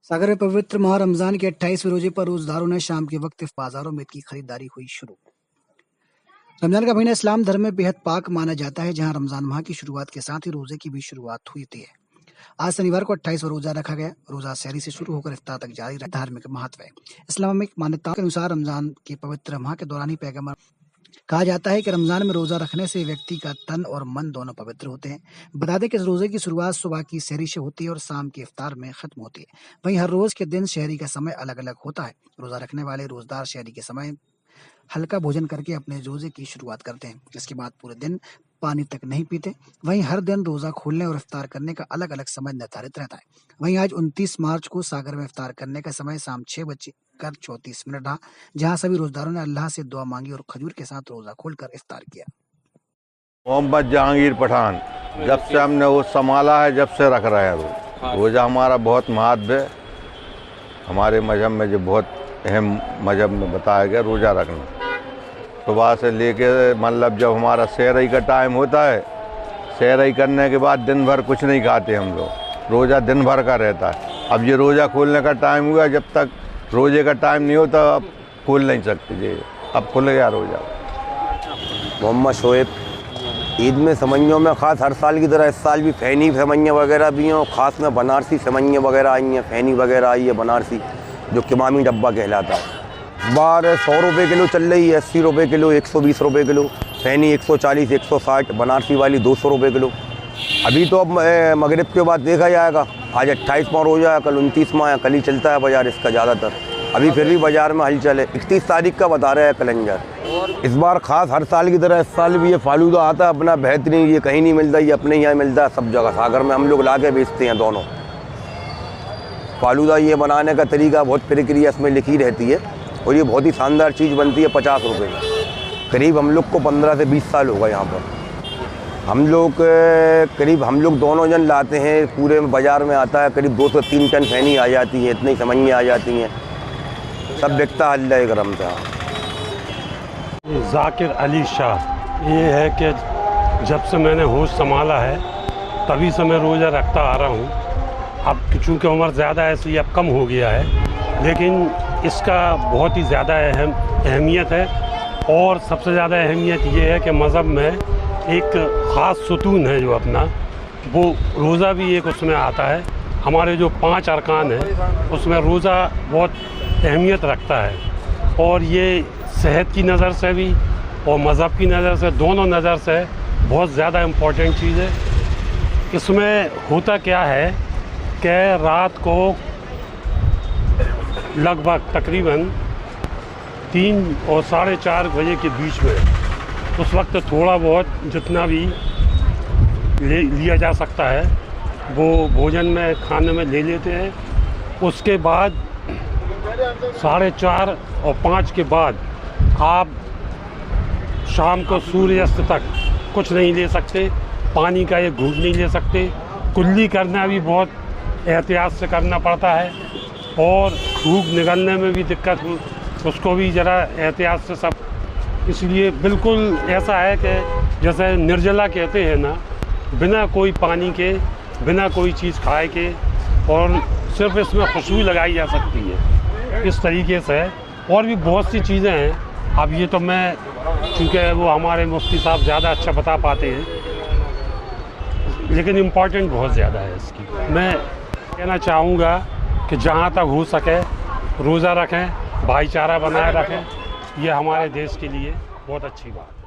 सागर में पवित्र माह रमजान के 28वें रोजे पर रोजदारों ने शाम के वक्त बाजारों में ईद की खरीदारी हुई शुरू। रमजान का महीना इस्लाम धर्म में बेहद पाक माना जाता है, जहां रमजान माह की शुरुआत के साथ ही रोजे की भी शुरुआत हुई थी। आज शनिवार को 28वां रोजा रखा गया। रोजा सहरी से शुरू होकर इफ्तार तक जारी रहा। धार्मिक महत्व है। इस्लामिक मान्यताओं के अनुसार रमजान के पवित्र माह के दौरान ही पैगंबर कहा जाता है कि रमजान में रोजा रखने से व्यक्ति का तन और मन दोनों पवित्र होते हैं। बता दें कि इस रोजे की शुरुआत सुबह की सहरी से होती है और शाम के इफ्तार में खत्म होती है। वहीं हर रोज के दिन शहरी का समय अलग अलग होता है। रोजा रखने वाले रोजदार शहरी के समय हल्का भोजन करके अपने रोजे की शुरुआत करते हैं। इसके बाद पूरे दिन पानी तक नहीं पीते। वहीं हर दिन रोजा खोलने और इफ्तार करने का अलग अलग समय निर्धारित रहता है। वहीं आज 29 मार्च को सागर में इफ्तार करने का समय शाम 6:34 रहा, जहां सभी रोजदारों ने अल्लाह से दुआ मांगी और खजूर के साथ रोजा खोलकर इफ्तार किया। मोहम्मद जहांगीर पठान, जब से हमने वो संभाला है, जब से रख रहे हैं रोजा हमारा बहुत महत्व है। हमारे मजहब में जो बहुत अहम मजहब में बताया गया रोजा रखना। सुबह से लेके मतलब जब हमारा सहरी का टाइम होता है, सहरी करने के बाद दिन भर कुछ नहीं खाते हम लोग। रोज़ा दिन भर का रहता है। अब ये रोज़ा खोलने का टाइम हुआ, जब तक रोज़े का टाइम नहीं होता अब खोल नहीं सकते जी। अब खुल गया रोज़ा। मोहम्मद शोएब, ईद में सेवइयों में ख़ास हर साल की तरह इस साल भी फ़ैनी सेवइयाँ वगैरह भी हैं और ख़ास में बनारसी सेवइयाँ वगैरह आई हैं। फ़ैनी वगैरह आई है बनारसी, जो किमामी डब्बा कहलाता है। बार 100 रुपये किलो चल रही है, 80 रुपये किलो, 120 रुपये किलो। फ़ैनी 140, 160, बनारसी वाली 200 रुपये किलो। अभी तो अब मगरिब के बाद देखा जाएगा। आज 28वां रोज़ा है, कल 29वां है, कल ही चलता है बाज़ार इसका ज़्यादातर। अभी फिर भी बाज़ार में हलचल है। 31 तारीख का बता रहे हैं कैलेंडर। इस बार ख़ास हर साल की तरह इस साल भी ये फालूदा आता है अपना बेहतरीन। ये कहीं नहीं मिलता, ये अपने यहाँ मिलता है सब जगह। सागर में हम लोग ला के बेचते हैं दोनों। फालूदा ये बनाने का तरीका बहुत प्रक्रिया इसमें लिखी रहती है और ये बहुत ही शानदार चीज़ बनती है। 50 रुपये में करीब हम लोग को 15 से 20 साल होगा यहाँ पर। हम लोग दोनों जन लाते हैं। पूरे बाज़ार में आता है करीब 2 से 3 टन फ़ैनी आ जाती है, इतनी सेवइयाँ आ जाती हैं। सब बिकता अल्लाह करम से। ज़ाकिर अली शाह, ये है कि जब से मैंने होश संभाला है तभी से मैं रोज़ा रखता आ रहा हूँ। अब चूँकि उम्र ज़्यादा है इसलिए अब कम हो गया है, लेकिन इसका बहुत ही ज़्यादा अहमियत है। और सबसे ज़्यादा अहमियत ये है कि मज़हब में एक ख़ास सुतून है जो अपना, वो रोज़ा भी एक उसमें आता है। हमारे जो 5 अरकान हैं उसमें रोज़ा बहुत अहमियत रखता है। और ये सेहत की नज़र से भी और मज़हब की नज़र से, दोनों नज़र से बहुत ज़्यादा इम्पोर्टेंट चीज़ है। इसमें होता क्या है कि रात को लगभग तकरीबन 3 और 4:30 बजे के बीच में, उस वक्त थोड़ा बहुत जितना भी लिया जा सकता है वो भोजन में खाने में ले लेते हैं। उसके बाद 4:30 और 5 के बाद आप शाम को सूर्यास्त तक कुछ नहीं ले सकते। पानी का एक घूंट नहीं ले सकते। कुल्ली करना भी बहुत एहतियात से करना पड़ता है और धूप निकलने में भी दिक्कत हो, उसको भी ज़रा एहतियात से सब। इसलिए बिल्कुल ऐसा है कि जैसे निर्जला कहते हैं ना, बिना कोई पानी के, बिना कोई चीज़ खाए के, और सिर्फ इसमें खुशबू लगाई जा सकती है। इस तरीके से और भी बहुत सी चीज़ें हैं। अब ये तो मैं, चूँकि वो हमारे मुफ्ती साहब ज़्यादा अच्छा बता पाते हैं, लेकिन इम्पॉर्टेंट बहुत ज़्यादा है इसकी। मैं कहना चाहूँगा कि जहाँ तक हो सके रोज़ा रखें, भाईचारा बनाए रखें। ये हमारे देश के लिए बहुत अच्छी बात है।